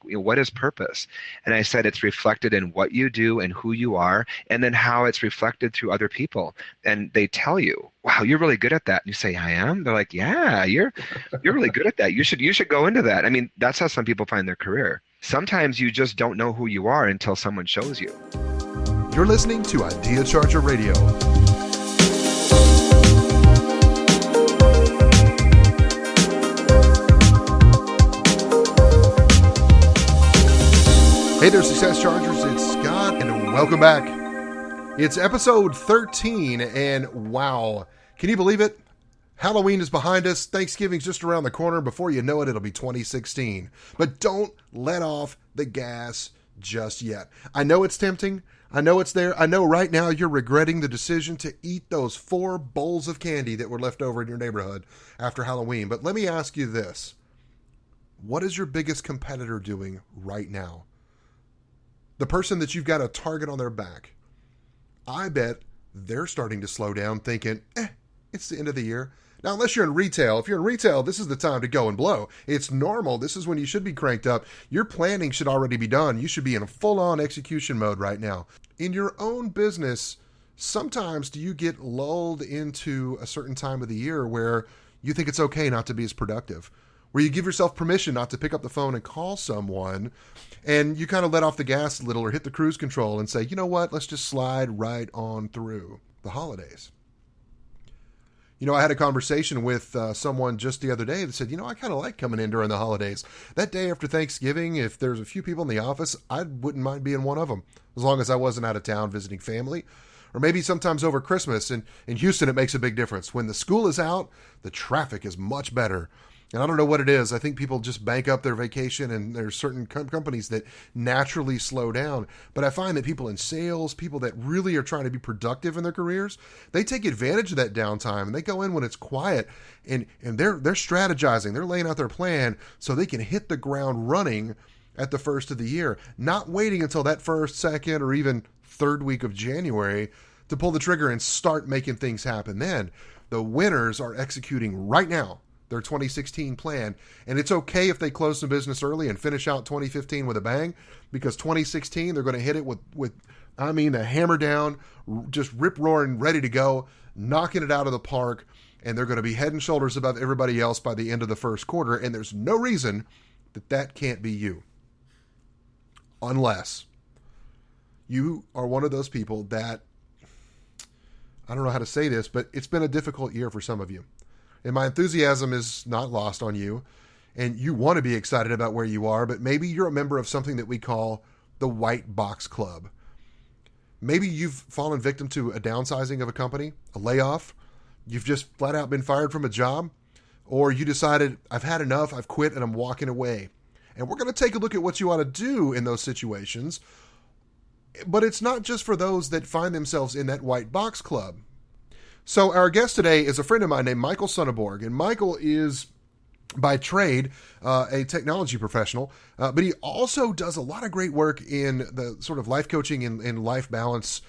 what is purpose? And I said, it's reflected in what you do and who you are, and then how it's reflected through other people. And they tell you, wow, you're really good at that. And you say, I am? They're like, yeah, you're really good at that. You should go into that. I mean, that's how some people find their career. Sometimes you just don't know who you are until someone shows you. You're listening to Idea Charger Radio. Hey there, Success Chargers. It's Scott, and welcome back. It's episode 13, and wow, can you believe it? Halloween is behind us. Thanksgiving's just around the corner. Before you know it, it'll be 2016. But don't let off the gas just yet. I know it's tempting. I know it's there. I know right now you're regretting the decision to eat those 4 bowls of candy that were left over in your neighborhood after Halloween. But let me ask you this. What is your biggest competitor doing right now? The person that you've got a target on their back. I bet they're starting to slow down thinking, it's the end of the year. Now, unless you're in retail, if you're in retail, this is the time to go and blow. It's normal. This is when you should be cranked up. Your planning should already be done. You should be in a full-on execution mode right now. In your own business, sometimes do you get lulled into a certain time of the year where you think it's okay not to be as productive, where you give yourself permission not to pick up the phone and call someone, and you kind of let off the gas a little or hit the cruise control and say, you know what, let's just slide right on through the holidays. You know, I had a conversation with someone just the other day that said, I kind of like coming in during the holidays. That day after Thanksgiving, if there's a few people in the office, I wouldn't mind being one of them, as long as I wasn't out of town visiting family. Or maybe sometimes over Christmas. And in Houston, it makes a big difference. When the school is out, the traffic is much better. And I don't know what it is. I think people just bank up their vacation, and there's certain companies that naturally slow down. But I find that people in sales, people that really are trying to be productive in their careers, they take advantage of that downtime, and they go in when it's quiet, and they're strategizing. They're laying out their plan so they can hit the ground running at the first of the year, not waiting until that first, second, or even third week of January to pull the trigger and start making things happen then. The winners are executing right now their 2016 plan, and it's okay if they close some business early and finish out 2015 with a bang, because 2016 they're going to hit it with the hammer down, just rip roaring, ready to go, knocking it out of the park, and they're going to be head and shoulders above everybody else by the end of the first quarter, and there's no reason that can't be you, unless you are one of those people that, I don't know how to say this, but it's been a difficult year for some of you. And my enthusiasm is not lost on you, and you want to be excited about where you are, but maybe you're a member of something that we call the White Box Club. Maybe you've fallen victim to a downsizing of a company, a layoff. You've just flat out been fired from a job, or you decided, I've had enough, I've quit, and I'm walking away. And we're going to take a look at what you ought to do in those situations. But it's not just for those that find themselves in that White Box Club. So our guest today is a friend of mine named Michael Sunnarborg, and Michael is by trade a technology professional, but he also does a lot of great work in the sort of life coaching and life balance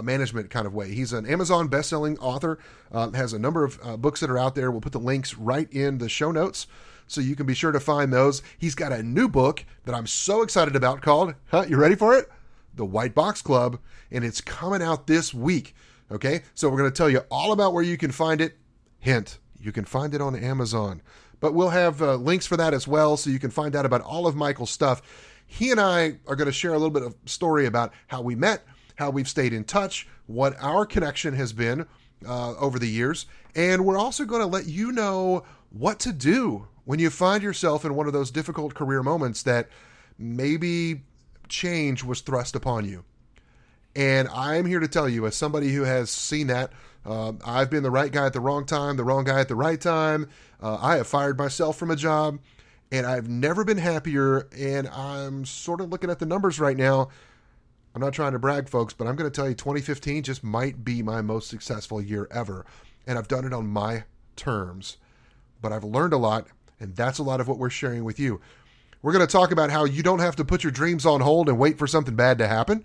management kind of way. He's an Amazon best-selling author, has a number of books that are out there. We'll put the links right in the show notes, so you can be sure to find those. He's got a new book that I'm so excited about called, you ready for it? The White Box Club, and it's coming out this week. Okay, so we're going to tell you all about where you can find it. Hint, you can find it on Amazon. But we'll have links for that as well, so you can find out about all of Michael's stuff. He and I are going to share a little bit of story about how we met, how we've stayed in touch, what our connection has been over the years. And we're also going to let you know what to do when you find yourself in one of those difficult career moments that maybe change was thrust upon you. And I'm here to tell you, as somebody who has seen that, I've been the right guy at the wrong time, the wrong guy at the right time. I have fired myself from a job, and I've never been happier. And I'm sort of looking at the numbers right now. I'm not trying to brag, folks, but I'm going to tell you 2015 just might be my most successful year ever. And I've done it on my terms. But I've learned a lot, and that's a lot of what we're sharing with you. We're going to talk about how you don't have to put your dreams on hold and wait for something bad to happen.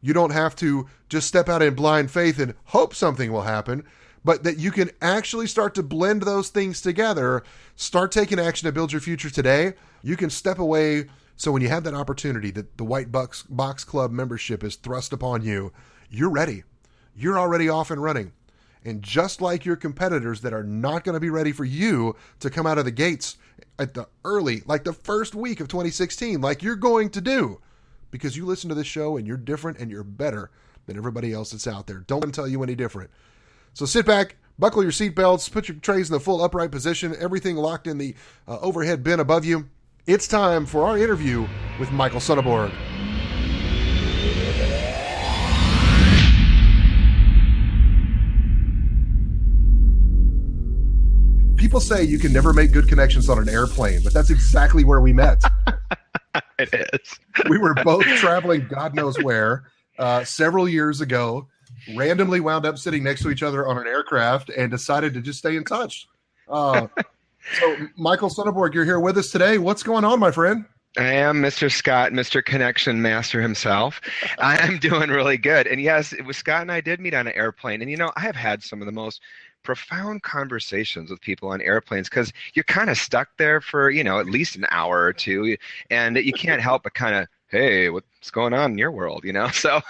You don't have to just step out in blind faith and hope something will happen, but that you can actually start to blend those things together, start taking action to build your future today. You can step away So when you have that opportunity that the Box Club membership is thrust upon you, you're ready. You're already off and running. And just like your competitors that are not going to be ready for you to come out of the gates at the early, like the first week of 2016, like you're going to do, because you listen to this show and you're different and you're better than everybody else that's out there. Don't let them tell you any different. So sit back, buckle your seatbelts, put your trays in the full upright position, everything locked in the overhead bin above you. It's time for our interview with Michael Sunnarborg. People say you can never make good connections on an airplane, but that's exactly where we met. It is. We were both traveling God knows where several years ago, randomly wound up sitting next to each other on an aircraft and decided to just stay in touch. So, Michael Sunnarborg, you're here with us today. What's going on, my friend? I am Mr. Scott, Mr. Connection Master himself. I am doing really good. And yes, it was Scott and I did meet on an airplane. And, I have had some of the most profound conversations with people on airplanes because you're kind of stuck there for, at least an hour or two. And you can't help but kind of, hey, what's going on in your world, So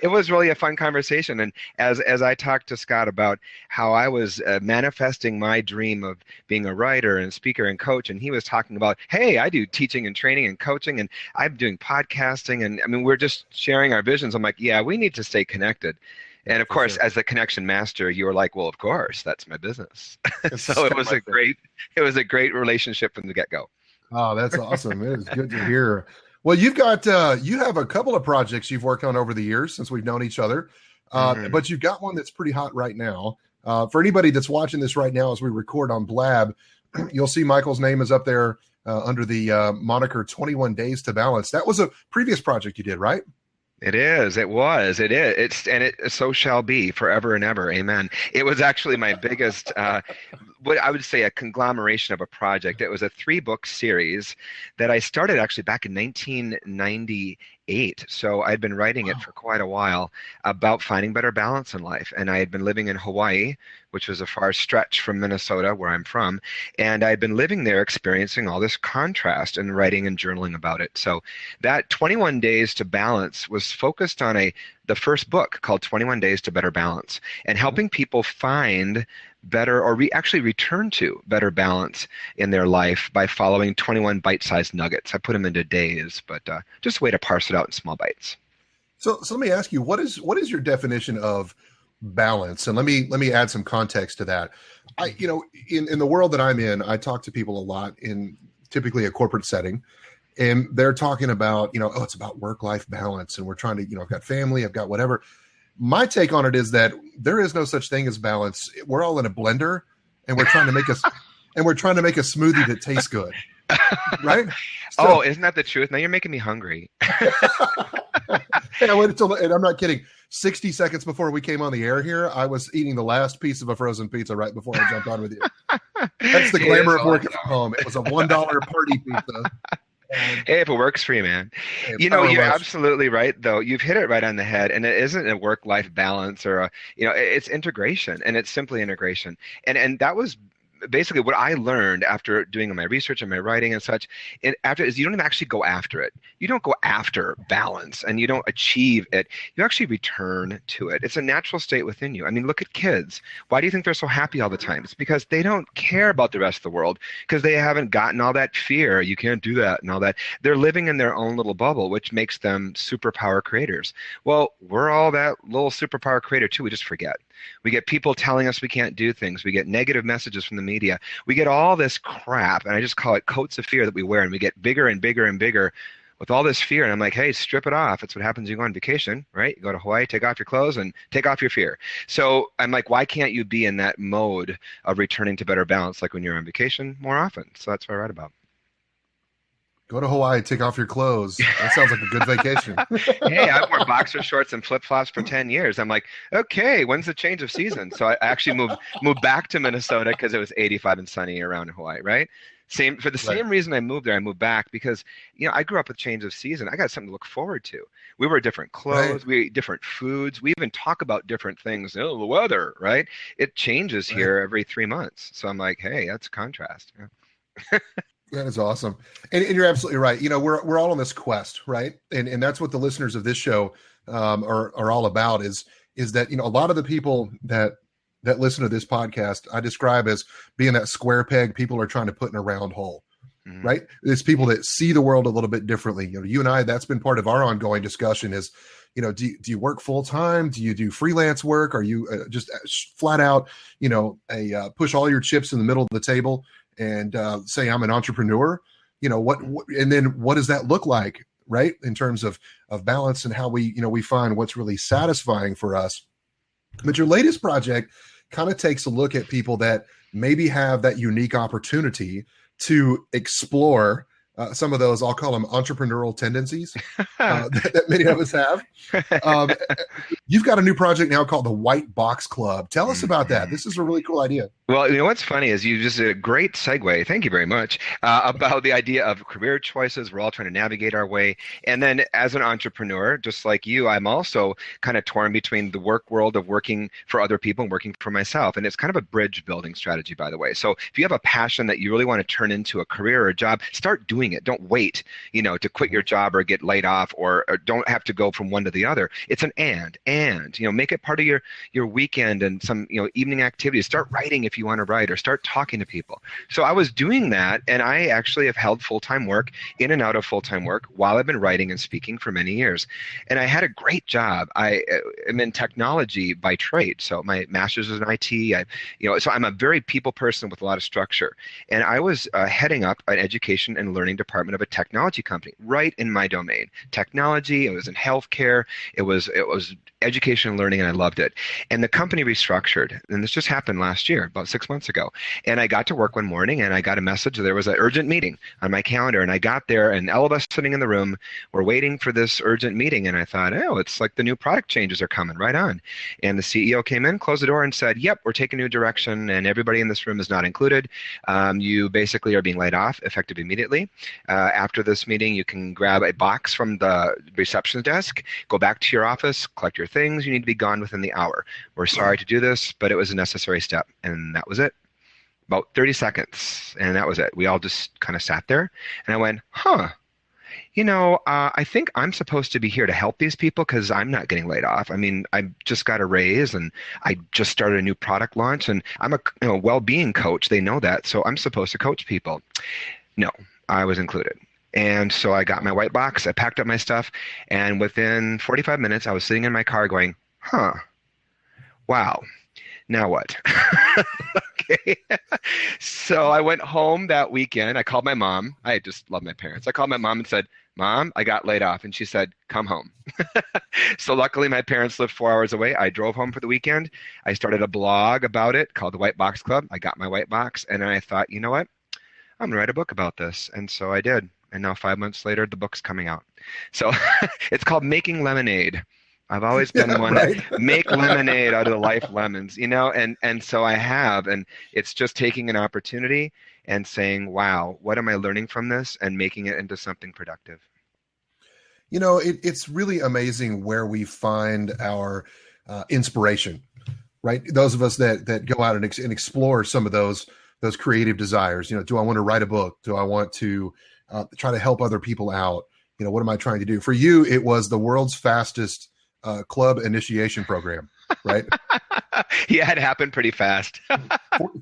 it was really a fun conversation. And as I talked to Scott about how I was manifesting my dream of being a writer and speaker and coach, and he was talking about, hey, I do teaching and training and coaching, and I'm doing podcasting. And I mean, we're just sharing our visions. I'm like, yeah, we need to stay connected. And of course, as the connection master, you were like, well, of course, that's my business. So it was a great relationship from the get-go. Oh, that's awesome. It is good to hear. Well, you have a couple of projects you've worked on over the years since we've known each other, but you've got one that's pretty hot right now. For anybody that's watching this right now as we record on Blab, you'll see Michael's name is up there under the moniker 21 Days to Balance. That was a previous project you did, right? It is. It was. It is. And it so shall be forever and ever. Amen. It was actually my biggest, what I would say, a conglomeration of a project. It was a 3-book series that I started actually back in 1998. So I'd been writing it for quite a while about finding better balance in life. And I had been living in Hawaii, which was a far stretch from Minnesota, where I'm from. And I'd been living there experiencing all this contrast and writing and journaling about it. So that 21 Days to Balance was focused on the first book called 21 Days to Better Balance, and helping people find better or actually return to better balance in their life by following 21 bite-sized nuggets. I put them into days, but just a way to parse it out in small bites. So let me ask you, what is your definition of balance? And let me add some context to that. In the world that I'm in, I talk to people a lot in typically a corporate setting, and they're talking about, it's about work-life balance, and we're trying to, I've got family, I've got whatever. My take on it is that there is no such thing as balance. We're all in a blender, and we're trying to make a smoothie that tastes good, right? So, isn't that the truth? Now you're making me hungry. And I'm not kidding. 60 seconds before we came on the air here, I was eating the last piece of a frozen pizza right before I jumped on with you. That's the glamour of working from home. It was a $1 party pizza. Hey, if it works for you, man. You're absolutely right, though. You've hit it right on the head, and it isn't a work-life balance or it's integration, and it's simply integration. And that was basically what I learned after doing my research and my writing and such. Is you don't even actually go after it. You don't go after balance, and you don't achieve it. You actually return to it. It's a natural state within you. I mean, look at kids. Why do you think they're so happy all the time? It's because they don't care about the rest of the world, because they haven't gotten all that fear. You can't do that and all that. They're living in their own little bubble, which makes them superpower creators. Well, we're all that little superpower creator too. We just forget. We get people telling us we can't do things. We get negative messages from the media. We get all this crap, and I just call it coats of fear that we wear, and we get bigger and bigger and bigger with all this fear. And I'm like, hey, strip it off. It's what happens when you go on vacation, right? You go to Hawaii, take off your clothes, and take off your fear. So I'm like, why can't you be in that mode of returning to better balance like when you're on vacation more often? So that's what I write about. Go to Hawaii, take off your clothes. That sounds like a good vacation. Hey, I've worn boxer shorts and flip-flops for 10 years. I'm like, okay, when's the change of season? So I actually moved back to Minnesota because it was 85 and sunny around Hawaii, right? Same reason I moved there. I moved back because, I grew up with change of season. I got something to look forward to. We wear different clothes. Right. We eat different foods. We even talk about different things. The weather, right? It changes here every 3 months. So I'm like, hey, that's a contrast. Yeah. That is awesome. And you're absolutely right. We're all on this quest, right? And that's what the listeners of this show are all about is that, a lot of the people that listen to this podcast, I describe as being that square peg people are trying to put in a round hole, Mhm. right? It's people that see the world a little bit differently. You and I, that's been part of our ongoing discussion is, do you work full time? Do you do freelance work? Are you just flat out, push all your chips in the middle of the table and say I'm an entrepreneur? And then what does that look like, right? In terms of balance and how we find what's really satisfying for us. But your latest project kind of takes a look at people that maybe have that unique opportunity to explore some of those, I'll call them entrepreneurial tendencies that many of us have. Um, you've got a new project now called the White Box Club. Tell us about that. This is a really cool idea. Well, what's funny is you just did a great segue. Thank you very much about the idea of career choices. We're all trying to navigate our way. And then as an entrepreneur, just like you, I'm also kind of torn between the work world of working for other people and working for myself. And it's kind of a bridge building strategy, by the way. So if you have a passion that you really want to turn into a career or a job, start doing it. Don't wait, to quit your job or get laid off or don't have to go from one to the other. It's an and, make it part of your weekend and some, evening activities. Start writing if you want to write or start talking to people. So I was doing that, and I actually have held full-time work in and out of full-time work while I've been writing and speaking for many years. And I had a great job. I am in technology by trade. So my master's is in IT. So I'm a very people person with a lot of structure. And I was heading up an education and learning department of a technology company right in my domain. Technology, it was in healthcare, it was education and learning, and I loved it. And the company restructured, and this just happened last year, about 6 months ago. And I got to work one morning, and I got a message. There was an urgent meeting on my calendar, and I got there, and all of us sitting in the room were waiting for this urgent meeting. And I thought, oh, it's like the new product changes are coming, right on. And the CEO came in, closed the door, and said, yep, we're taking a new direction, and everybody in this room is not included. You basically are being laid off effective immediately. After this meeting, you can grab a box from the reception desk, go back to your office, collect your things. You need to be gone within the hour. We're sorry to do this, but it was a necessary step. And that was it. About 30 seconds. And that was it. We all just kind of sat there. And I went, I think I'm supposed to be here to help these people because I'm not getting laid off. I mean, I just got a raise and I just started a new product launch, and I'm a well-being coach. They know that. So I'm supposed to coach people. No, I was included. And so I got my white box, I packed up my stuff, and within 45 minutes, I was sitting in my car going, wow, now what? Okay. So I went home that weekend. I called my mom. I just love my parents. I called my mom and said, Mom, I got laid off. And she said, come home. So luckily, my parents lived 4 hours away. I drove home for the weekend. I started a blog about it called the White Box Club. I got my white box, and then I thought, you know what? I'm going to write a book about this. And so I did. And now 5 months later, the book's coming out. So it's called Making Lemonade. I've always been one right. to make lemonade out of the life lemons, and so I have. And it's just taking an opportunity and saying, wow, what am I learning from this, and making it into something productive. It's really amazing where we find our inspiration, right? Those of us that go out and explore some of those creative desires. Do I want to write a book? Do I want to try to help other people out? What am I trying to do? For you, it was the world's fastest club initiation program, right? Yeah, it happened pretty fast.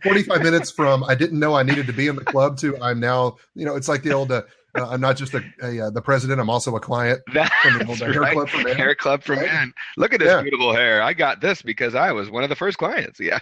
45 minutes from I didn't know I needed to be in the club to I'm now, it's like the old, I'm not just the president, I'm also a client. That's from the old right. Hair Club for Men. Hair Club for Right? Men. Look at this beautiful hair. I got this because I was one of the first clients. Yeah.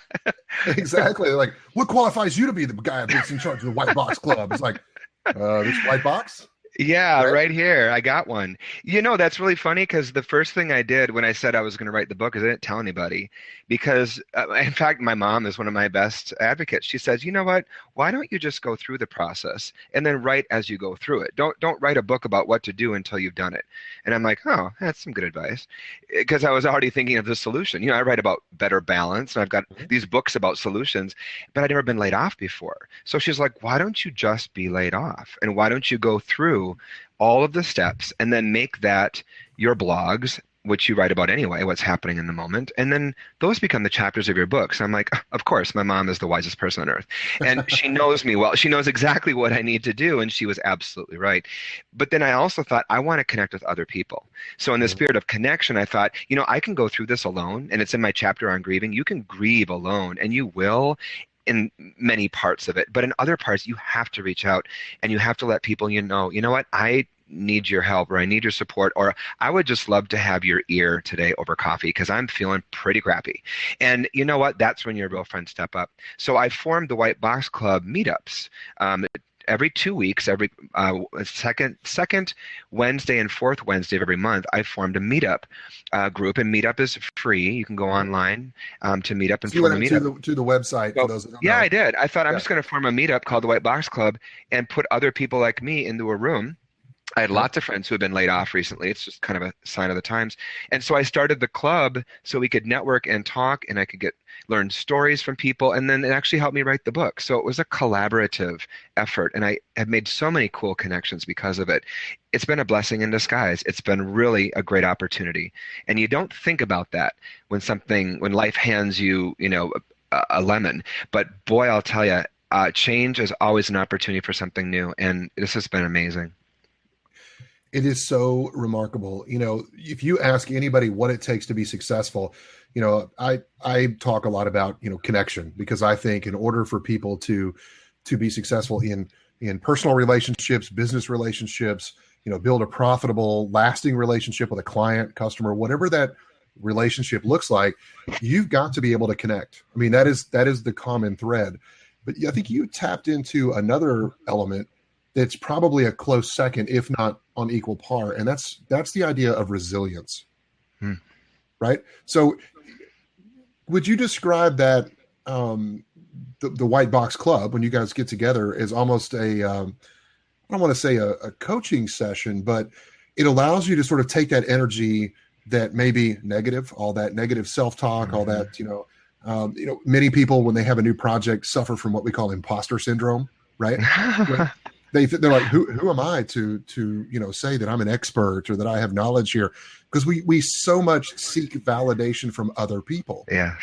Exactly. Like, what qualifies you to be the guy that's in charge of the White Box Club? It's like, this white box? Yeah, right here. I got one. That's really funny because the first thing I did when I said I was going to write the book is I didn't tell anybody because, in fact, my mom is one of my best advocates. She says, you know what? Why don't you just go through the process and then write as you go through it? Don't write a book about what to do until you've done it. And I'm like, oh, that's some good advice because I was already thinking of the solution. I write about better balance and I've got these books about solutions, but I'd never been laid off before. So she's like, why don't you just be laid off? And why don't you go through all of the steps and then make that your blogs which you write about anyway, what's happening in the moment. And then those become the chapters of your book. So I'm like, of course, my mom is the wisest person on earth. And she knows me well. She knows exactly what I need to do. And she was absolutely right. But then I also thought, I want to connect with other people. So in the spirit of connection, I thought, I can go through this alone. And it's in my chapter on grieving. You can grieve alone, and you will in many parts of it. But in other parts, you have to reach out and you have to let people know what, I need your help, or I need your support, or I would just love to have your ear today over coffee because I'm feeling pretty crappy. And you know what? That's when your real friends step up. So I formed the White Box Club Meetups. Every 2 weeks, every second Wednesday and fourth Wednesday of every month, I formed a meetup group, and meetup is free. You can go online to meet up and form a meetup. To the website. For those that don't know. I did. I thought I'm just going to form a meetup called the White Box Club and put other people like me into a room. I had lots of friends who had been laid off recently. It's just kind of a sign of the times. And so I started the club so we could network and talk, and I could learn stories from people, and then it actually helped me write the book. So it was a collaborative effort, and I have made so many cool connections because of it. It's been a blessing in disguise. It's been really a great opportunity. And you don't think about that when life hands you, a lemon. But boy, I'll tell you, change is always an opportunity for something new, and this has been amazing. It is so remarkable. If you ask anybody what it takes to be successful, I talk a lot about, connection, because I think in order for people to be successful in personal relationships, business relationships, build a profitable, lasting relationship with a client, customer, whatever that relationship looks like, you've got to be able to connect. I mean, that is the common thread. But I think you tapped into another element that's probably a close second, if not on equal par. And that's the idea of resilience, right? So would you describe that the White Box Club, when you guys get together, is almost I don't want to say a coaching session, but it allows you to sort of take that energy that may be negative, all that negative self-talk, all that, many people, when they have a new project, suffer from what we call imposter syndrome, right? They're like, who am I to say that I'm an expert or that I have knowledge here? Because we so much seek validation from other people. Yes.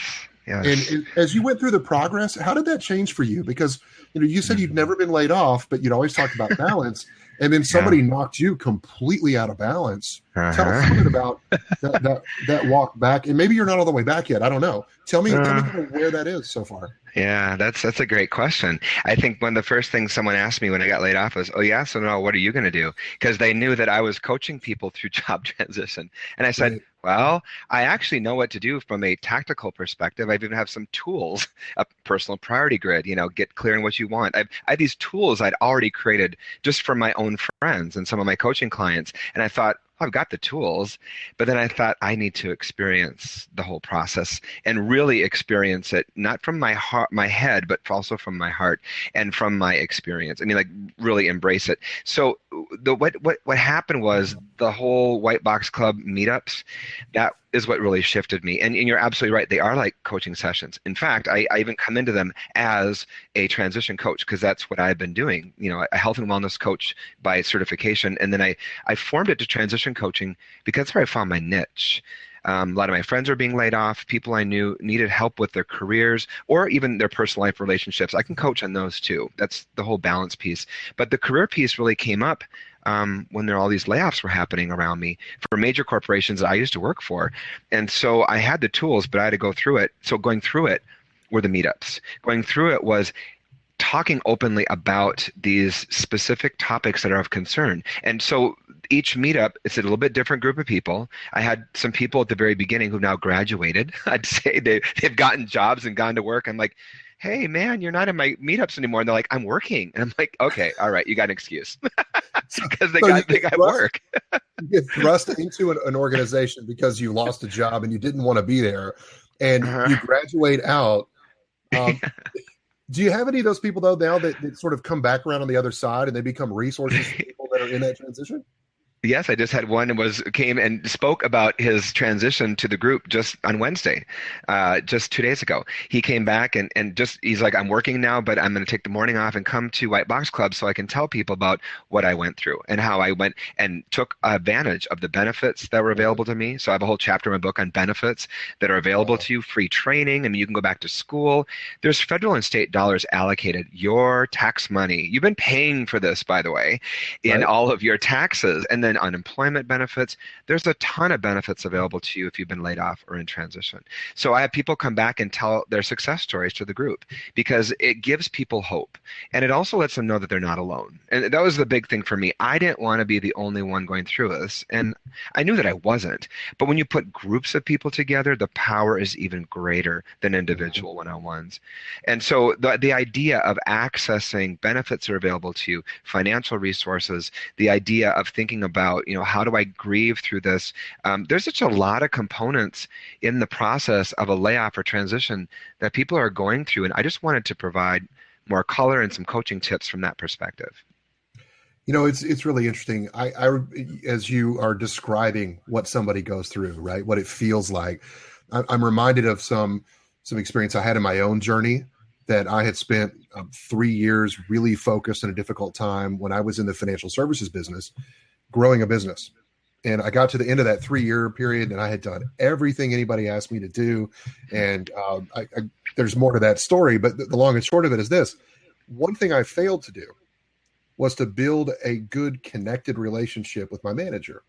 And as you went through the progress, how did that change for you? Because you said you'd never been laid off, but you'd always talked about balance, and then somebody knocked you completely out of balance. Tell us a bit about that walk back, and maybe you're not all the way back yet. I don't know. Tell me kind of where that is so far. Yeah, that's a great question. I think one of the first things someone asked me when I got laid off was, "Oh yeah, so now what are you going to do?" Because they knew that I was coaching people through job transition, and I said, "Well, I actually know what to do from a tactical perspective. I even have some tools, a personal priority grid. Get clear on what you want. I have these tools I'd already created just for my own friends and some of my coaching clients, and I thought, I've got the tools, but then I thought I need to experience the whole process and really experience it, not from my heart, my head, but also from my heart and from my experience. I mean, like, really embrace it. So what happened was the whole White Box Club meetups, that is what really shifted me. And you're absolutely right. They are like coaching sessions. In fact, I even come into them as a transition coach, because that's what I've been doing, a health and wellness coach by certification. And then I formed it to transition coaching because that's where I found my niche. A lot of my friends are being laid off. People I knew needed help with their careers or even their personal life relationships. I can coach on those too. That's the whole balance piece. But the career piece really came up when all these layoffs were happening around me for major corporations that I used to work for. And so I had the tools, but I had to go through it. So going through it were the meetups. Going through it was talking openly about these specific topics that are of concern. And so each meetup, it's a little bit different group of people. I had some people at the very beginning who've now graduated. I'd say they've gotten jobs and gone to work. I'm like, hey, man, you're not in my meetups anymore. And they're like, I'm working. And I'm like, okay, all right, you got an excuse. Because they got work. You get thrust into an organization because you lost a job and you didn't want to be there. And you graduate out. Do you have any of those people, though, now that sort of come back around on the other side and they become resources for people that are in that transition? Yes, I just had one came and spoke about his transition to the group just on Wednesday, just 2 days ago. He came back and just he's like, I'm working now, but I'm going to take the morning off and come to White Box Club so I can tell people about what I went through and how I went and took advantage of the benefits that were available to me. So I have a whole chapter in my book on benefits that are available Wow. to you, free training. I mean, you can go back to school. There's federal and state dollars allocated, your tax money. You've been paying for this, by the way, in Right. all of your taxes. And then unemployment benefits. There's a ton of benefits available to you if you've been laid off or in transition. So I have people come back and tell their success stories to the group because it gives people hope. And it also lets them know that they're not alone. And that was the big thing for me. I didn't want to be the only one going through this. And I knew that I wasn't. But when you put groups of people together, the power is even greater than Mhm. individual one-on-ones. And so the idea of accessing benefits that are available to you, financial resources, the idea of thinking about, how do I grieve through this? There's such a lot of components in the process of a layoff or transition that people are going through. And I just wanted to provide more color and some coaching tips from that perspective. It's really interesting. As you are describing what somebody goes through, right? What it feels like, I'm reminded of some experience I had in my own journey that I had spent 3 years really focused in a difficult time when I was in the financial services business, growing a business. And I got to the end of that 3 year period, and I had done everything anybody asked me to do. And there's more to that story, but the long and short of it is this: one thing I failed to do was to build a good connected relationship with my manager.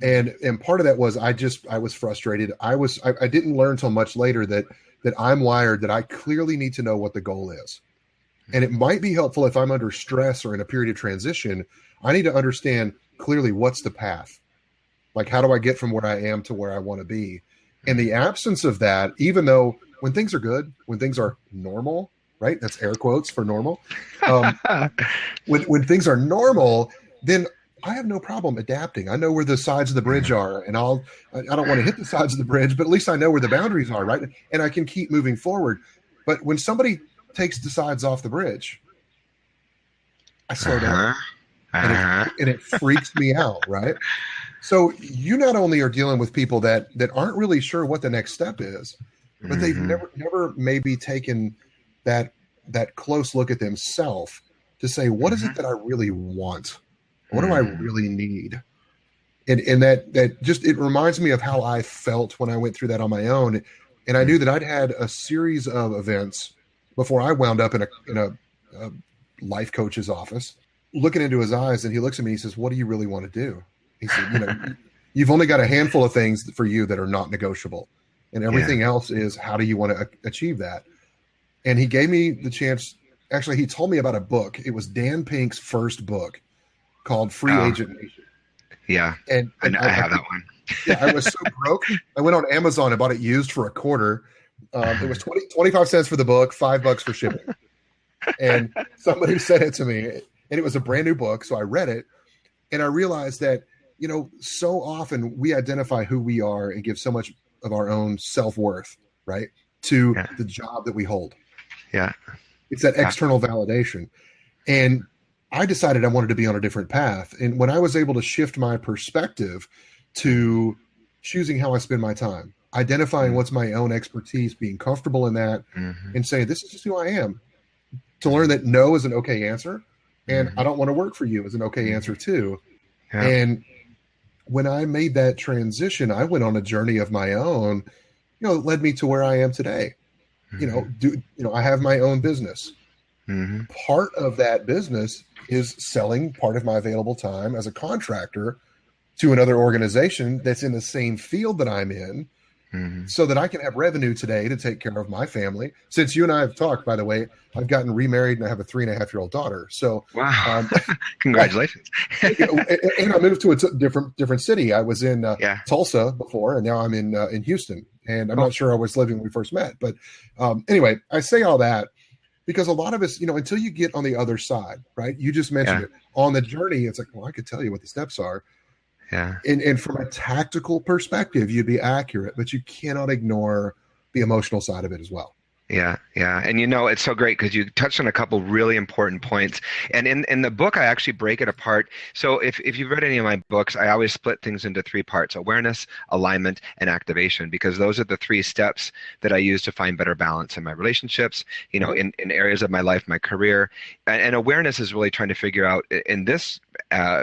And part of that was I was frustrated. I didn't learn till much later that I'm wired, that I clearly need to know what the goal is. And it might be helpful if I'm under stress or in a period of transition. I need to understand clearly what's the path. Like, how do I get from where I am to where I want to be? In the absence of that, even though when things are good, when things are normal, right? That's air quotes for normal. Um, when things are normal, then I have no problem adapting. I know where the sides of the bridge are, and I don't want to hit the sides of the bridge, but at least I know where the boundaries are, right? And I can keep moving forward. But when somebody takes the sides off the bridge, I slow down, Uh-huh. and Uh-huh. it freaks me out, right? So you not only are dealing with people that aren't really sure what the next step is, but they've Hmm. never maybe taken that close look at themselves to say, what is Hmm. it that I really want? What do I Hmm. really need? And that just, it reminds me of how I felt when I went through that on my own. And I knew that I'd had a series of events before I wound up in a life coach's office, looking into his eyes, and he looks at me and he says, what do you really want to do? He said, you've only got a handful of things for you that are not negotiable. And Yeah. everything else is, how do you want to achieve that? And he gave me the chance. Actually, he told me about a book. It was Dan Pink's first book called Free Oh, Agent Nation. yeah. And and I I have could, that one. yeah, I was so broke. I went on Amazon and bought it used for a quarter. It was 25 cents for the book, $5 for shipping. And somebody sent it to me, and it was a brand new book. So I read it, and I realized that, so often we identify who we are and give so much of our own self-worth, right, to Yeah. the job that we hold. Yeah. It's that Yeah. external validation. And I decided I wanted to be on a different path. And when I was able to shift my perspective to choosing how I spend my time, identifying what's my own expertise, being comfortable in that, Mm-hmm. and saying, this is just who I am, to learn that no is an okay answer. And I Hmm. don't want to work for you is an okay answer too. Yeah. And when I made that transition, I went on a journey of my own, that led me to where I am today. Hmm. I have my own business. Hmm. Part of that business is selling part of my available time as a contractor to another organization that's in the same field that I'm in, Hmm. so that I can have revenue today to take care of my family. Since you and I have talked, by the way, I've gotten remarried and I have a 3.5-year-old daughter. So, Wow. um, Congratulations. and I moved to a different city. I was in Yeah. Tulsa before, and now I'm in Houston. And I'm Cool. not sure I was living when we first met, but anyway, I say all that because a lot of us, until you get on the other side, right? You just mentioned Yeah. it on the journey. It's like, well, I could tell you what the steps are, Yeah. and from a tactical perspective, you'd be accurate, but you cannot ignore the emotional side of it as well. Yeah, yeah. And it's so great because you touched on a couple really important points. And in the book, I actually break it apart. So if you've read any of my books, I always split things into three parts: awareness, alignment, and activation, because those are the three steps that I use to find better balance in my relationships, in areas of my life, my career. And awareness is really trying to figure out in this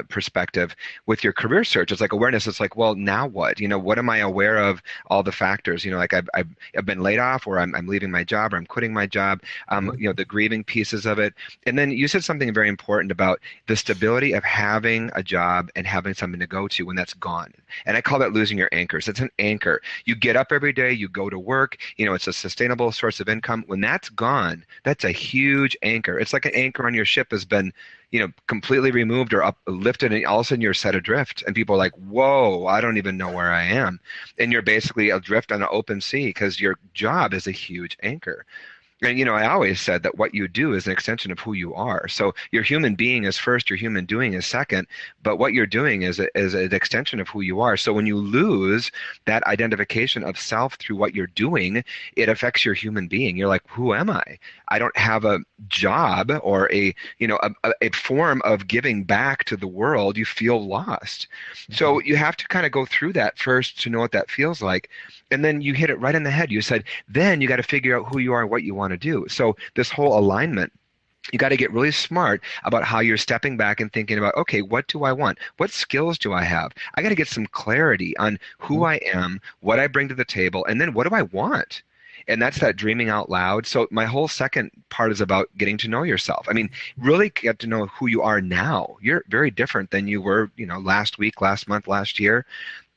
perspective with your career search. It's like awareness. It's like, well, now what? What am I aware of? All the factors. Like I've been laid off, or I'm leaving my job, or I'm quitting my job. The grieving pieces of it. And then you said something very important about the stability of having a job and having something to go to when that's gone. And I call that losing your anchors. It's an anchor. You get up every day, you go to work. It's a sustainable source of income. When that's gone, that's a huge anchor. It's like an anchor on your ship has been completely removed or uplifted, and all of a sudden you're set adrift, and people are like, whoa, I don't even know where I am. And you're basically adrift on an open sea because your job is a huge anchor. And I always said that what you do is an extension of who you are. So your human being is first, your human doing is second, but what you're doing is an extension of who you are. So when you lose that identification of self through what you're doing, it affects your human being. You're like, who am I? I don't have a job or a form of giving back to the world. You feel lost. So you have to kind of go through that first to know what that feels like. And then you hit it right in the head. You said, then you got to figure out who you are and what you want to do. So this whole alignment, you got to get really smart about how you're stepping back and thinking about, okay, what do I want? What skills do I have? I got to get some clarity on who I am, what I bring to the table, and then what do I want? And that's that dreaming out loud. So my whole second part is about getting to know yourself. I mean, really get to know who you are now. You're very different than you were, last week, last month, last year.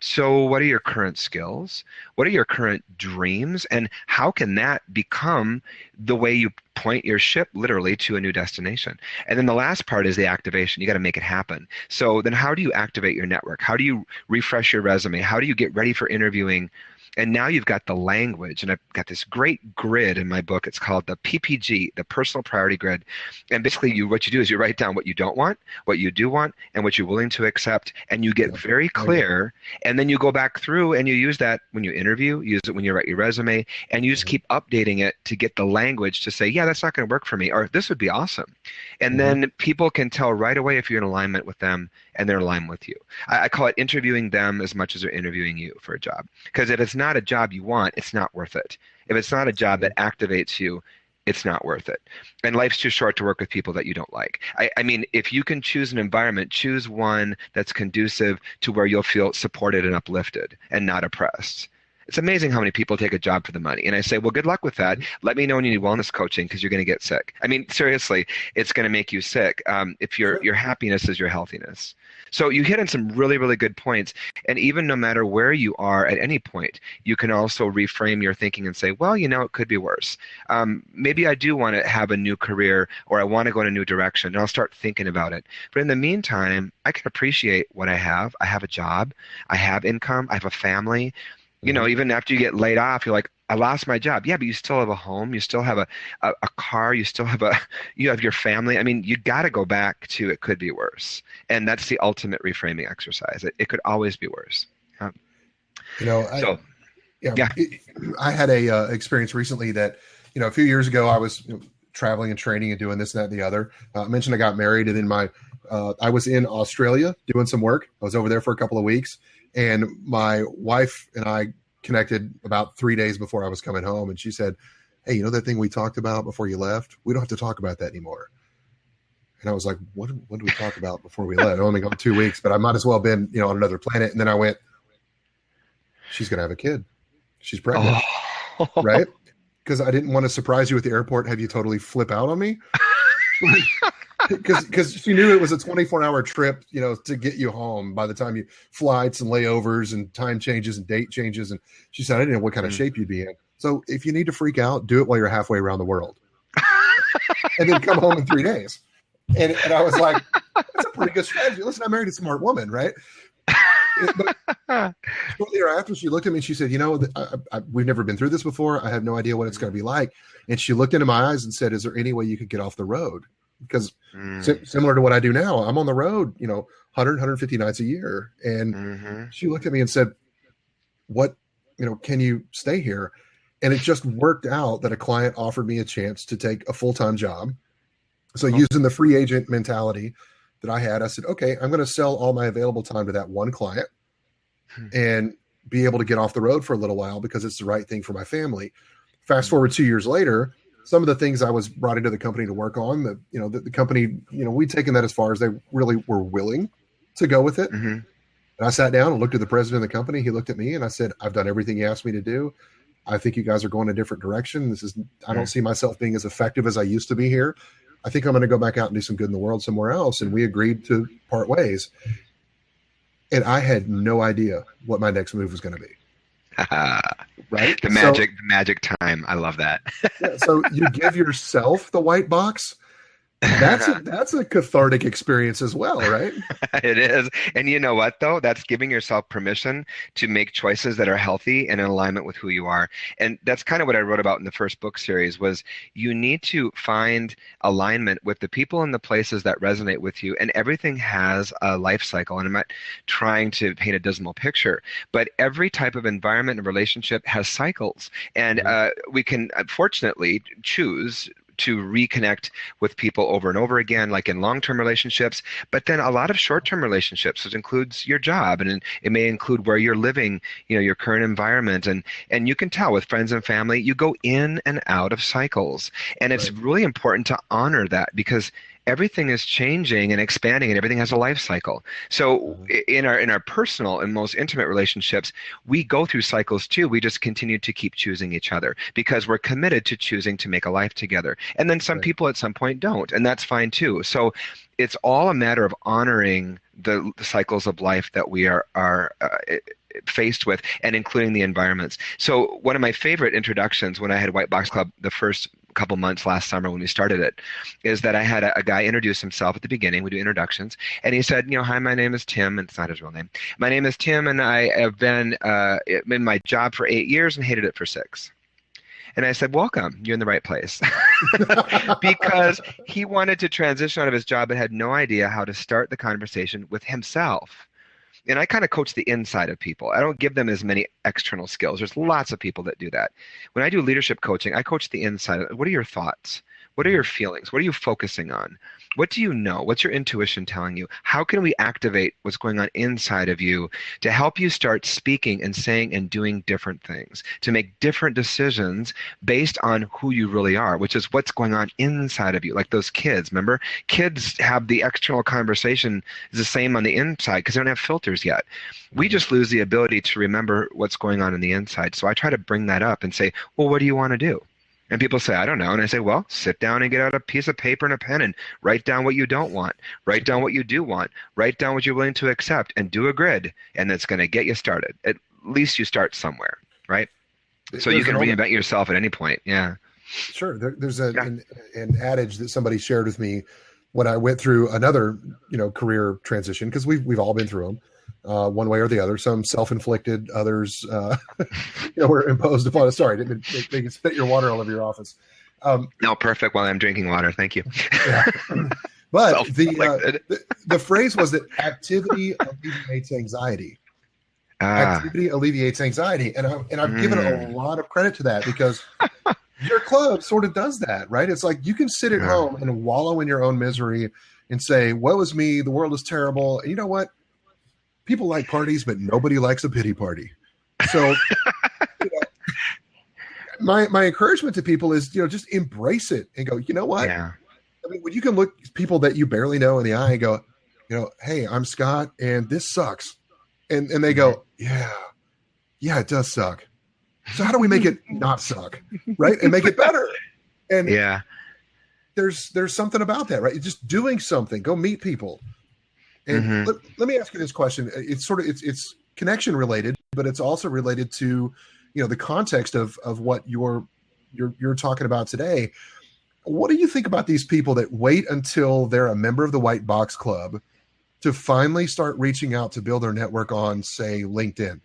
So what are your current skills? What are your current dreams? And how can that become the way you point your ship literally to a new destination? And then the last part is the activation. You got to make it happen. So then how do you activate your network? How do you refresh your resume? How do you get ready for interviewing? And now you've got the language, and I've got this great grid in my book. It's called the PPG, the Personal Priority Grid. And basically, what you do is you write down what you don't want, what you do want, and what you're willing to accept, and you get very clear. And then you go back through and you use that when you interview, use it when you write your resume, and you just keep updating it to get the language to say, yeah, that's not going to work for me, or this would be awesome. And then people can tell right away if you're in alignment with them and they're in alignment with you. I call it interviewing them as much as they're interviewing you for a job. Because if it's not a job you want, it's not worth it. If it's not a job that activates you, it's not worth it. And life's too short to work with people that you don't like. I mean, if you can choose an environment, choose one that's conducive to where you'll feel supported and uplifted and not oppressed. It's amazing how many people take a job for the money. And I say, well, good luck with that. Let me know when you need wellness coaching because you're going to get sick. I mean, seriously, it's going to make you sick if your happiness is your healthiness. So you hit on some really, really good points. And even no matter where you are at any point, you can also reframe your thinking and say, well, it could be worse. Maybe I do want to have a new career, or I want to go in a new direction, and I'll start thinking about it. But in the meantime, I can appreciate what I have. I have a job. I have income. I have a family. Even after you get laid off, you're like, I lost my job. Yeah, but you still have a home. You still have a car. You still have you have your family. I mean, you got to go back to it could be worse. And that's the ultimate reframing exercise. It could always be worse. I had a experience recently that, a few years ago, I was traveling and training and doing this, that, and the other. I mentioned I got married, and then I was in Australia doing some work. I was over there for a couple of weeks. And my wife and I connected about 3 days before I was coming home. And she said, hey, that thing we talked about before you left? We don't have to talk about that anymore. And I was like, what did we talk about before we left? I only gone 2 weeks, but I might as well have been, on another planet. And then I went, she's going to have a kid. She's pregnant. Oh. Right? Because I didn't want to surprise you at the airport, have you totally flip out on me. Because she knew it was a 24-hour trip, to get you home by the time you flights and layovers and time changes and date changes. And she said, I didn't know what kind of shape you'd be in. So if you need to freak out, do it while you're halfway around the world. And then come home in 3 days. And I was like, that's a pretty good strategy. Listen, I married a smart woman, right? But shortly thereafter, she looked at me and she said, we've never been through this before. I have no idea what it's going to be like. And she looked into my eyes and said, is there any way you could get off the road? Because similar to what I do now, I'm on the road, 100, 150 nights a year. And she looked at me and said, what, can you stay here? And it just worked out that a client offered me a chance to take a full-time job. So Cool. using the free agent mentality that I had, I said, okay, I'm going to sell all my available time to that one client Hmm. and be able to get off the road for a little while because it's the right thing for my family. Fast forward 2 years later, some of the things I was brought into the company to work on, the company, we'd taken that as far as they really were willing to go with it. Hmm. And I sat down and looked at the president of the company. He looked at me and I said, I've done everything you asked me to do. I think you guys are going a different direction. I don't see myself being as effective as I used to be here. I think I'm going to go back out and do some good in the world somewhere else. And we agreed to part ways. And I had no idea what my next move was going to be. Right. The magic time. I love that. Yeah, so you give yourself the white box. That's a cathartic experience as well, right? It is. And you know what, though? That's giving yourself permission to make choices that are healthy and in alignment with who you are. And that's kind of what I wrote about in the first book series was you need to find alignment with the people and the places that resonate with you. And everything has a life cycle. And I'm not trying to paint a dismal picture, but every type of environment and relationship has cycles. And we can, fortunately, choose to reconnect with people over and over again, like in long-term relationships, but then a lot of short-term relationships, which includes your job, and it may include where you're living, your current environment, and you can tell with friends and family, you go in and out of cycles, and it's really important to honor that because everything is changing and expanding and everything has a life cycle. So in our personal and most intimate relationships, we go through cycles too. We just continue to keep choosing each other because we're committed to choosing to make a life together. And then some people at some point don't, and that's fine too. So it's all a matter of honoring the cycles of life that we are faced with, and including the environments. So one of my favorite introductions when I had White Box Club the first couple months last summer when we started it is that I had a guy introduce himself at the beginning. We do introductions, and he said, hi, my name is Tim, and it's not his real name. My name is Tim, and I have been in my job for 8 years and hated it for 6. And I said, welcome, you're in the right place. Because he wanted to transition out of his job but had no idea how to start the conversation with himself. And I kind of coach the inside of people. I don't give them as many external skills. There's lots of people that do that. When I do leadership coaching, I coach the inside. What are your thoughts? What are your feelings? What are you focusing on? What do you know? What's your intuition telling you? How can we activate what's going on inside of you to help you start speaking and saying and doing different things, to make different decisions based on who you really are, which is what's going on inside of you. Like those kids, remember? Kids have the external conversation is the same on the inside because they don't have filters yet. We just lose the ability to remember what's going on in the inside. So I try to bring that up and say, well, what do you want to do? And people say, I don't know. And I say, well, sit down and get out a piece of paper and a pen and write down what you don't want. Write down what you do want. Write down what you're willing to accept and do a grid. And that's going to get you started. At least you start somewhere, right? So you can reinvent yourself at any point. Yeah. Sure. There's an adage that somebody shared with me when I went through another, career transition, because we've all been through them. One way or the other, some self-inflicted, others, were imposed upon us. Sorry, they can spit your water all over your office. No, perfect. While I'm drinking water, thank you. Yeah. But the phrase was that activity alleviates anxiety. Activity alleviates anxiety, and I've given a lot of credit to that because your club sort of does that, right? It's like you can sit at home and wallow in your own misery and say, "Woe is me, the world is terrible." And you know what? People like parties, but nobody likes a pity party. So my encouragement to people is, just embrace it and go, you know what? Yeah. I mean, when you can look people that you barely know in the eye and go, hey, I'm Scott and this sucks. And they go, yeah, it does suck. So how do we make it not suck? Right. And make it better. And there's something about that, right? Just doing something, go meet people. And let me ask you this question. It's it's connection related, but it's also related to, the context of what you're talking about today. What do you think about these people that wait until they're a member of the White Box Club to finally start reaching out to build their network on, say, LinkedIn?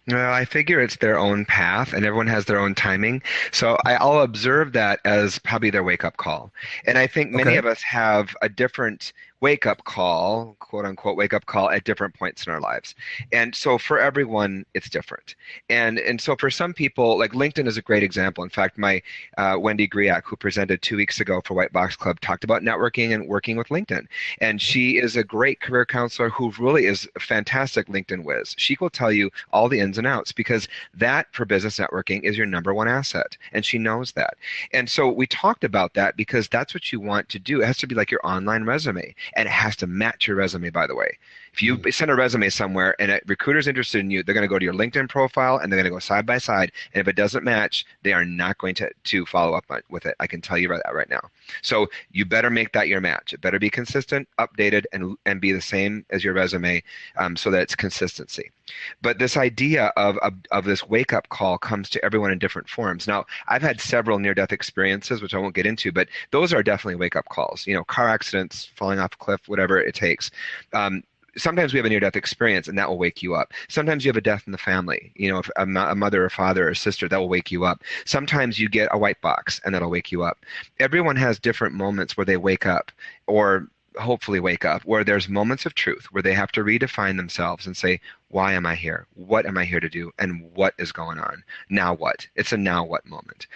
Well, I figure it's their own path and everyone has their own timing. So I'll observe that as probably their wake-up call. And I think many of us have a different wake up call, quote unquote, wake up call at different points in our lives. And so for everyone, it's different. And so for some people, like LinkedIn is a great example. In fact, my Wendy Griak, who presented 2 weeks ago for White Box Club, talked about networking and working with LinkedIn. And she is a great career counselor who really is a fantastic LinkedIn whiz. She will tell you all the ins and outs because that for business networking is your number one asset. And she knows that. And so we talked about that because that's what you want to do. It has to be like your online resume, and it has to match your resume, by the way. If you send a resume somewhere and a recruiter's interested in you, they're going to go to your LinkedIn profile and they're going to go side by side. And if it doesn't match, they are not going to follow up with it. I can tell you that right now. So you better make that your match. It better be consistent, updated, and be the same as your resume, so that it's consistency. But this idea of this wake-up call comes to everyone in different forms. Now, I've had several near-death experiences, which I won't get into, but those are definitely wake-up calls. Car accidents, falling off a cliff, whatever it takes. Sometimes we have a near-death experience, and that will wake you up. Sometimes you have a death in the family. If a mother or father or sister, that will wake you up. Sometimes you get a white box, and that'll wake you up. Everyone has different moments where they wake up, or hopefully wake up, where there's moments of truth where they have to redefine themselves and say, why am I here? What am I here to do? And what is going on? Now what? It's a now what moment.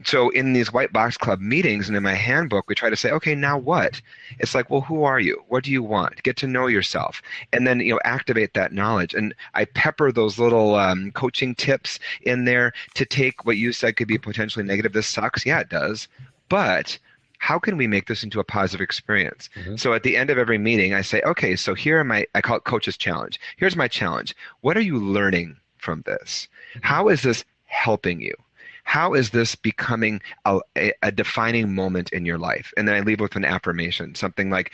So in these White Box Club meetings and in my handbook, we try to say, okay, now what? It's like, well, who are you? What do you want? Get to know yourself. And then, activate that knowledge. And I pepper those little coaching tips in there to take what you said could be potentially negative. This sucks. Yeah, it does. But how can we make this into a positive experience? Mm-hmm. So at the end of every meeting, I say, okay, so here are I call it Coach's Challenge. Here's my challenge. What are you learning from this? How is this helping you? How is this becoming a defining moment in your life? And then I leave with an affirmation, something like,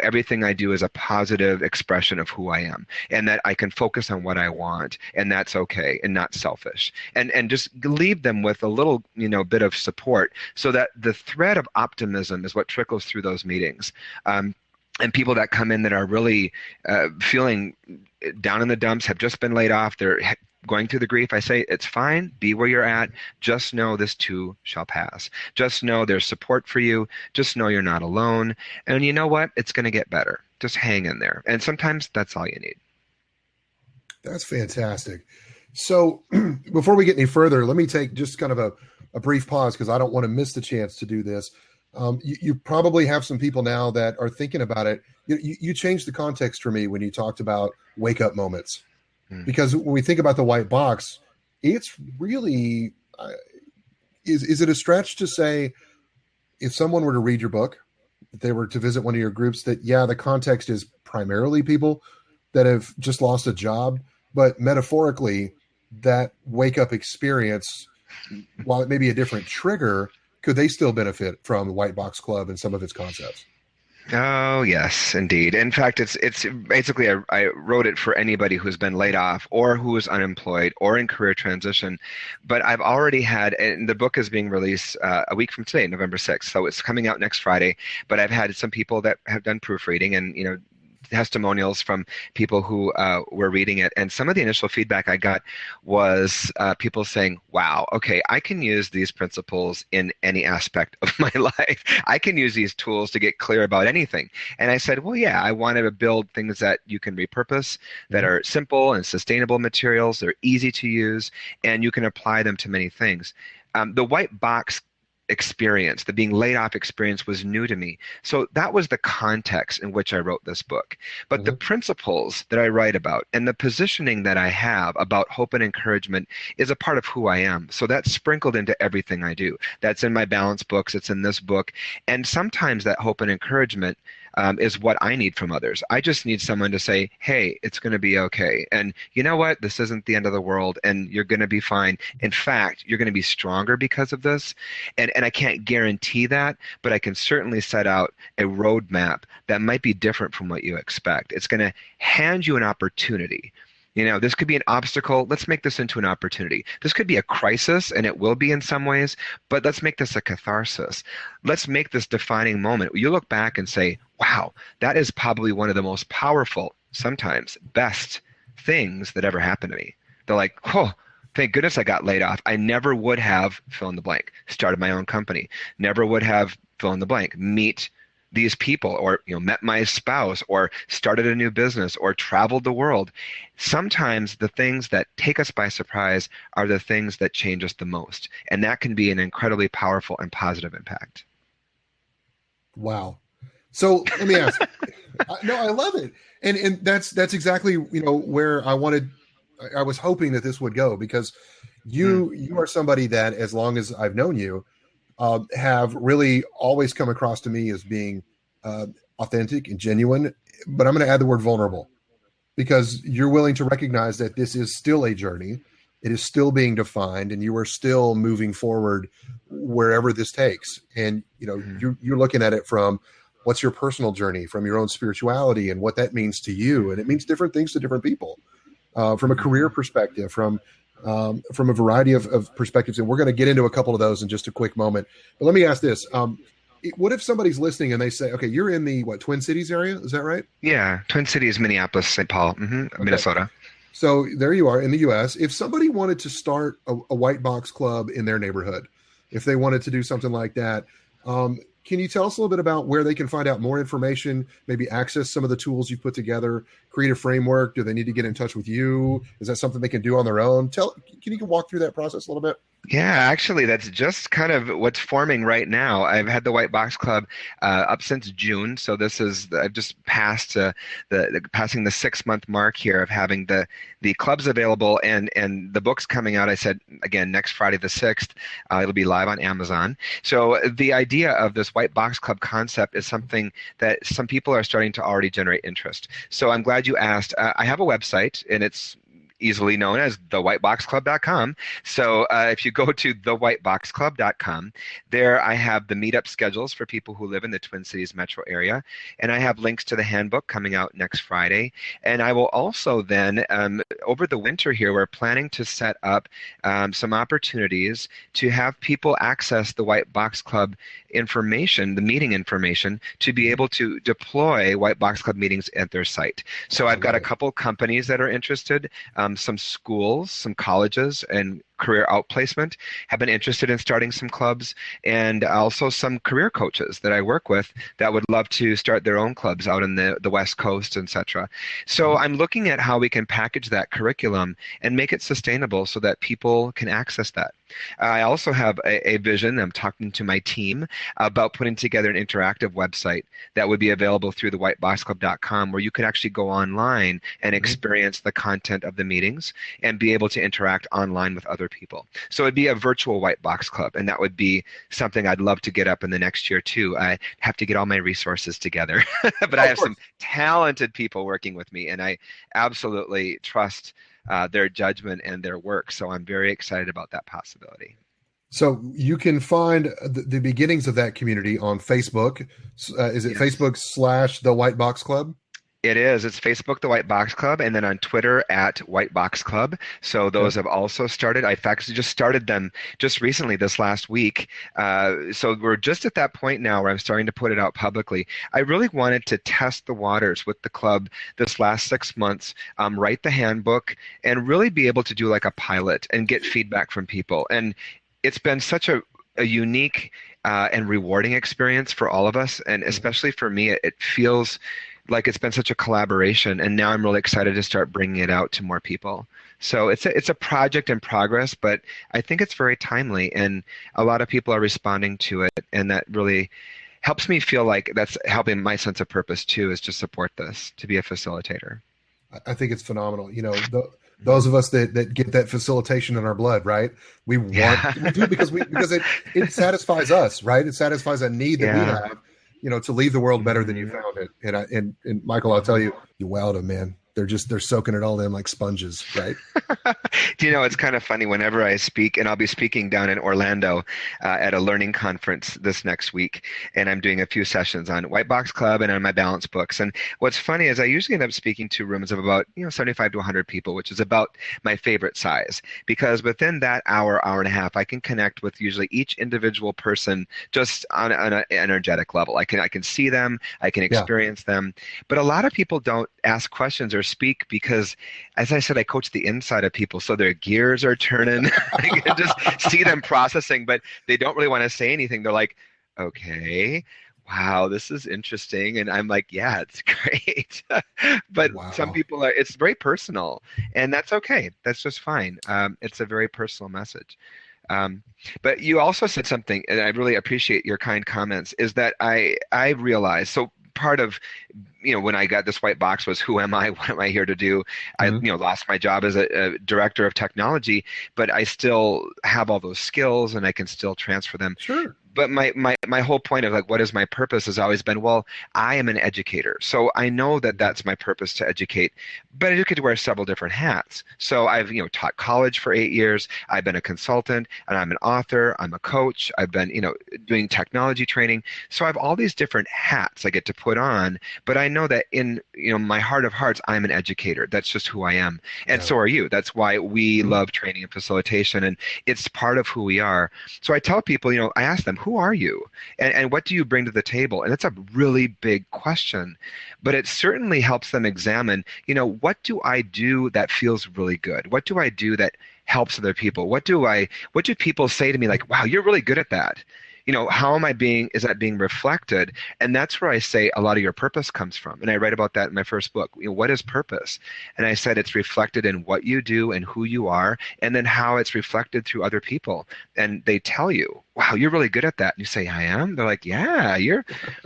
everything I do is a positive expression of who I am, and that I can focus on what I want, and that's okay, and not selfish. And just leave them with a little, bit of support, so that the thread of optimism is what trickles through those meetings. And people that come in that are really feeling down in the dumps, have just been laid off, they're going through the grief, I say, it's fine. Be where you're at. Just know this too shall pass. Just know there's support for you. Just know you're not alone. And you know what? It's going to get better. Just hang in there. And sometimes that's all you need. That's fantastic. So before we get any further, let me take just kind of a brief pause, because I don't want to miss the chance to do this. You probably have some people now that are thinking about it. You changed the context for me when you talked about wake-up moments. Because when we think about the white box, it's really, is it a stretch to say, if someone were to read your book, if they were to visit one of your groups, that, yeah, the context is primarily people that have just lost a job, but metaphorically, that wake-up experience, while it may be a different trigger, could they still benefit from the White Box Club and some of its concepts? Oh, yes, indeed. In fact, it's basically I wrote it for anybody who's been laid off or who is unemployed or in career transition. But I've already had, and the book is being released a week from today, November 6th. So it's coming out next Friday. But I've had some people that have done proofreading and, testimonials from people who were reading it. And some of the initial feedback I got was people saying, wow, okay, I can use these principles in any aspect of my life. I can use these tools to get clear about anything. And I said, well, yeah, I wanted to build things that you can repurpose, that are simple and sustainable materials. They're easy to use, and you can apply them to many things. The white box experience, the being laid off experience, was new to me. So that was the context in which I wrote this book. But the principles that I write about and the positioning that I have about hope and encouragement is a part of who I am. So that's sprinkled into everything I do. That's in my balance books. It's in this book. And sometimes that hope and encouragement is what I need from others. I just need someone to say, hey, it's going to be okay. And you know what? This isn't the end of the world, and you're going to be fine. In fact, you're going to be stronger because of this. And I can't guarantee that, but I can certainly set out a roadmap that might be different from what you expect. It's going to hand you an opportunity. This could be an obstacle. Let's make this into an opportunity. This could be a crisis, and it will be in some ways, but let's make this a catharsis. Let's make this defining moment. You look back and say, wow, that is probably one of the most powerful, sometimes best things that ever happened to me. They're like, oh, thank goodness I got laid off. I never would have, fill in the blank, started my own company. Never would have, fill in the blank, meet these people, or met my spouse, or started a new business, or traveled the world. Sometimes the things that take us by surprise are the things that change us the most, and that can be an incredibly powerful and positive impact. Wow. So let me ask. No, I love it, and that's exactly where I was hoping that this would go, because you are somebody that, as long as I've known you, have really always come across to me as being authentic and genuine. But I'm going to add the word vulnerable, because you're willing to recognize that this is still a journey. It is still being defined, and you are still moving forward wherever this takes. And you're looking at it from what's your personal journey, from your own spirituality, and what that means to you. And it means different things to different people, from a career perspective, from a variety of perspectives. And we're going to get into a couple of those in just a quick moment. But let me ask this. What if somebody's listening and they say, okay, you're in the Twin Cities area? Is that right? Yeah. Twin Cities, Minneapolis, St. Paul, Okay. Minnesota. So there you are in the U.S. If somebody wanted to start a White Box Club in their neighborhood, if they wanted to do something like that, can you tell us a little bit about where they can find out more information, maybe access some of the tools you've put together, create a framework? Do they need to get in touch with you? Is that something they can do on their own? Can you walk through that process a little bit? Yeah, actually, that's just kind of what's forming right now. I've had the White Box Club up since June, so I've just passed passing the 6-month mark here of having the clubs available and the books coming out. I said again next Friday the 6th, it'll be live on Amazon. So the idea of this White Box Club concept is something that some people are starting to already generate interest. So I'm glad you asked. I have a website, and it's easily known as thewhiteboxclub.com. So if you go to thewhiteboxclub.com, there I have the meetup schedules for people who live in the Twin Cities metro area, and I have links to the handbook coming out next Friday. And I will also then, over the winter here, we're planning to set up some opportunities to have people access the White Box Club information, the meeting information, to be able to deploy White Box Club meetings at their site. So I've got a couple companies that are interested. Some schools, some colleges, and career outplacement have been interested in starting some clubs, and also some career coaches that I work with that would love to start their own clubs out in the West Coast, etc. So I'm looking at how we can package that curriculum and make it sustainable so that people can access that. I also have a vision. I'm talking to my team about putting together an interactive website that would be available through the whiteboxclub.com, where you could actually go online and experience the content of the meetings and be able to interact online with other people. So it'd be a virtual White Box Club, and that would be something I'd love to get up in the next year too. I have to get all my resources together, but I have some talented people working with me, and I absolutely trust their judgment and their work. So I'm very excited about that possibility. So you can find the beginnings of that community on Facebook. Is it Facebook / The White Box Club? It is. It's Facebook, the White Box Club, and then on Twitter at White Box Club. So those have also started. I've actually just started them just recently this last week. So we're just at that point now where I'm starting to put it out publicly. I really wanted to test the waters with the club this last 6 months, write the handbook, and really be able to do like a pilot and get feedback from people. And it's been such a unique and rewarding experience for all of us, and especially for me, it feels like it's been such a collaboration, and now I'm really excited to start bringing it out to more people. So it's a project in progress, but I think it's very timely, and a lot of people are responding to it, and that really helps me feel like that's helping my sense of purpose too, is to support this, to be a facilitator. I think it's phenomenal. Those of us that get that facilitation in our blood, right? We do because it satisfies us, right? It satisfies a need that we have. To leave the world better than you found it. And Michael, I'll tell you, you wowed them, man. They're soaking it all in like sponges, right? It's kind of funny whenever I speak, and I'll be speaking down in Orlando at a learning conference this next week, and I'm doing a few sessions on White Box Club and on my balance books. And what's funny is I usually end up speaking to rooms of about 75 to 100 people, which is about my favorite size, because within that hour and a half, I can connect with usually each individual person just on an energetic level. I can see them, I can experience them, but a lot of people don't ask questions or speak because, as I said, I coach the inside of people, so their gears are turning. I can just see them processing, but they don't really want to say anything. They're like, okay, wow, this is interesting. And I'm like, yeah, it's great. But some Wow. people are, it's very personal, and that's okay. That's just fine. It's a very personal message. Um, but you also said something, and I really appreciate your kind comments, is that I realized, so part of, when I got this white box was who am I? What am I here to do? I, Mhm. lost my job as a director of technology, but I still have all those skills and I can still transfer them. Sure. But my whole point of like what is my purpose has always been, well, I am an educator, so I know that Mhm. that's my purpose, to educate, but I do get to wear several different hats. So I've taught college for 8 years. I've been a consultant, and I'm an author. I'm a coach. I've been doing technology training. So I have all these different hats I get to put on, but I know that in my heart of hearts, I'm an educator. That's just who I am, and Yeah. so are you. That's why we Mhm. love training and facilitation, and it's part of who we are. So I tell people, I ask them, who are you? And what do you bring to the table? And it's a really big question, but it certainly helps them examine, what do I do that feels really good? What do I do that helps other people? What do people say to me like, wow, you're really good at that? How am I being, is that being reflected? And that's where I say a lot of your purpose comes from. And I write about that in my first book. What is purpose? And I said it's reflected in what you do and who you are, and then how it's reflected through other people. And they tell you, wow, you're really good at that. And you say, I am? They're like, yeah, you're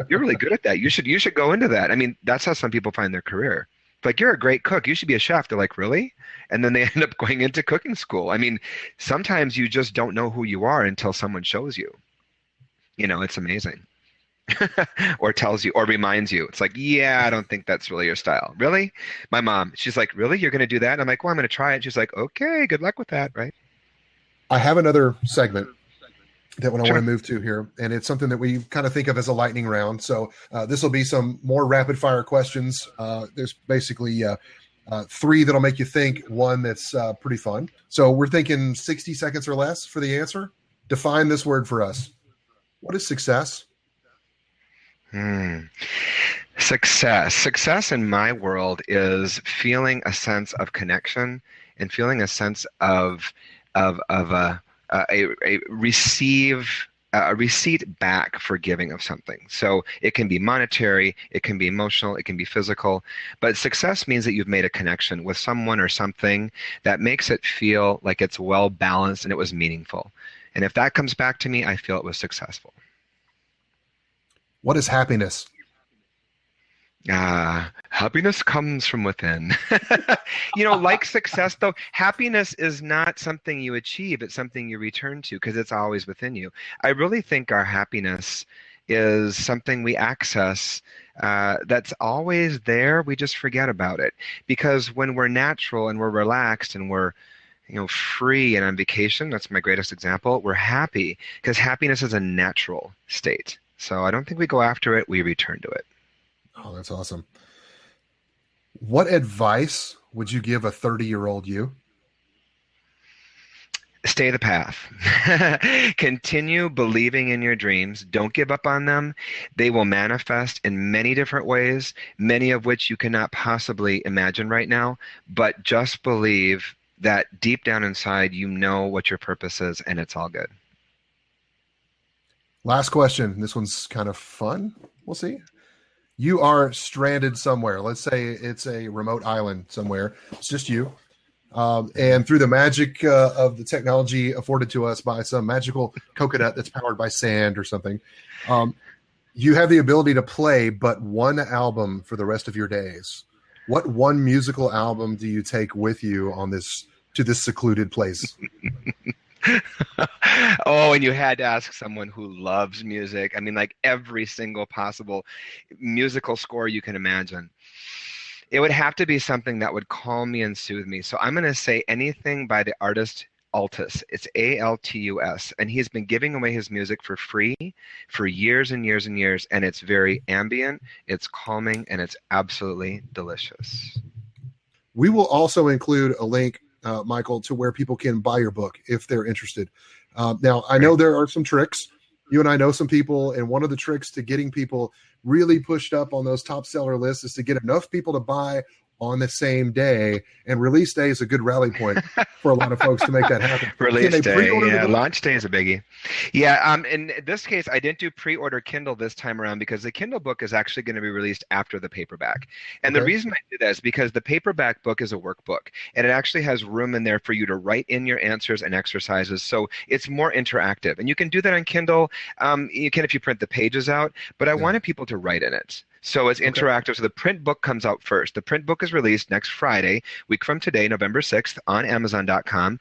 really good at that. You should go into that. I mean, that's how some people find their career. Like, you're a great cook. You should be a chef. They're like, really? And then they end up going into cooking school. I mean, sometimes you just don't know who you are until someone shows you. It's amazing. Or tells you or reminds you. It's like, yeah, I don't think that's really your style. Really? My mom, she's like, really? You're going to do that? I'm like, well, I'm going to try it. She's like, okay, good luck with that, right? I have another segment that what I want to Sure. move to here, and it's something that we kind of think of as a lightning round. So this will be some more rapid fire questions. There's basically three that'll make you think, one that's pretty fun. So we're thinking 60 seconds or less for the answer. Define this word for us. What is success? Hmm. Success. Success in my world is feeling a sense of connection and feeling a sense of a receipt back for giving of something. So it can be monetary, it can be emotional, it can be physical, but success means that you've made a connection with someone or something that makes it feel like it's well balanced and it was meaningful. And if that comes back to me, I feel it was successful. What is happiness? Happiness comes from within. Like success, though, happiness is not something you achieve, it's something you return to because it's always within you. I really think our happiness is something we access that's always there. We just forget about it. Because when we're natural and we're relaxed and we're free and on vacation, that's my greatest example, we're happy because happiness is a natural state. So I don't think we go after it, we return to it. Oh, that's awesome. What advice would you give a 30-year-old you? Stay the path. Continue believing in your dreams. Don't give up on them. They will manifest in many different ways, many of which you cannot possibly imagine right now. But just believe that deep down inside, you know what your purpose is, and it's all good. Last question. This one's kind of fun. We'll see. You are stranded somewhere. Let's say it's a remote island somewhere. It's just you. And through the magic of the technology afforded to us by some magical coconut that's powered by sand or something, um, you have the ability to play but one album for the rest of your days. What one musical album do you take with you on this to this secluded place? Oh, and you had to ask someone who loves music. I mean, like every single possible musical score you can imagine. It would have to be something that would calm me and soothe me. So I'm going to say anything by the artist Altus. It's Altus. And he's been giving away his music for free for years and years and years. And it's very ambient, it's calming, and it's absolutely delicious. We will also include a link, Michael, to where people can buy your book if they're interested. Now, I know Great. there are some tricks. You and I know some people, and one of the tricks to getting people really pushed up on those top seller lists is to get enough people to buy on the same day, and release day is a good rally point for a lot of folks to make that happen. Can Release they day, pre-order the yeah, book? launch day is a biggie. Yeah, in this case, I didn't do pre-order Kindle this time around because the Kindle book is actually going to be released after the paperback. And the Okay. reason I did that is because the paperback book is a workbook, and it actually has room in there for you to write in your answers and exercises, so it's more interactive. And you can do that on Kindle. You can if you print the pages out, but I Yeah. wanted people to write in it. So it's Okay. interactive. So the print book comes out first. The print book is released next Friday, week from today, November 6th, on Amazon.com.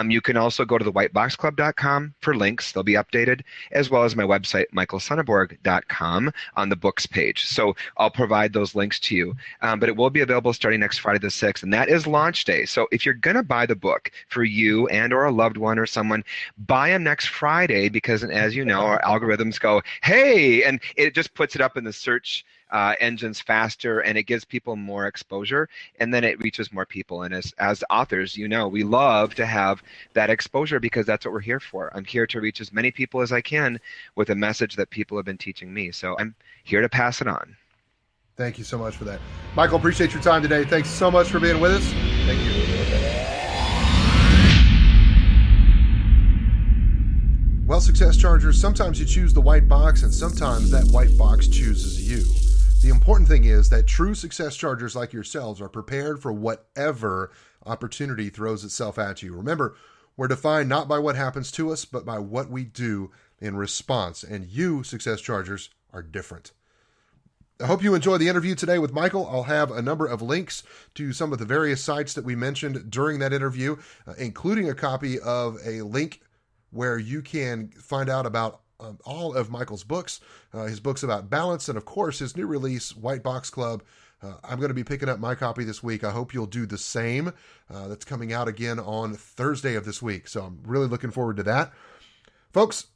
You can also go to the whiteboxclub.com for links. They'll be updated, as well as my website, michaelsunnarborg.com, on the books page. So I'll provide those links to you. But it will be available starting next Friday the 6th, and that is launch day. So if you're going to buy the book for you and or a loved one or someone, buy them next Friday because, as you know, our algorithms go, hey, and it just puts it up in the search engines faster, and it gives people more exposure, and then it reaches more people. And as authors, you know, we love to have that exposure because that's what we're here for. I'm here to reach as many people as I can with a message that people have been teaching me. So I'm here to pass it on. Thank you so much for that. Michael, appreciate your time today. Thanks so much for being with us. Thank you. Well, Success Chargers, sometimes you choose the white box and sometimes that white box chooses you. The important thing is that true success chargers like yourselves are prepared for whatever opportunity throws itself at you. Remember, we're defined not by what happens to us, but by what we do in response. And you, success chargers, are different. I hope you enjoyed the interview today with Michael. I'll have a number of links to some of the various sites that we mentioned during that interview, including a copy of a link where you can find out about all of Michael's books, his books about balance, and of course his new release, White Box Club. I'm going to be picking up my copy this week. I hope you'll do the same. That's coming out again on Thursday of this week. So I'm really looking forward to that. Folks,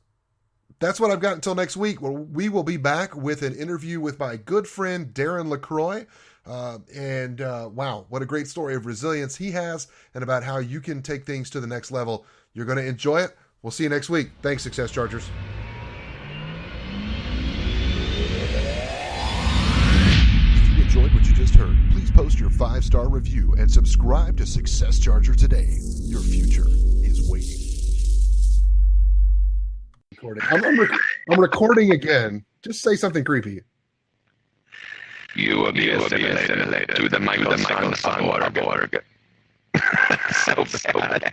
that's what I've got until next week. We will be back with an interview with my good friend, Darren LaCroix. Wow, what a great story of resilience he has and about how you can take things to the next level. You're going to enjoy it. We'll see you next week. Thanks, Success Chargers. If you enjoyed what you just heard, please post your 5-star review and subscribe to Success Charger today. Your future is waiting. I'm recording again. Just say something creepy. You will be assimilated to the Michael Sunnarborg. So bad.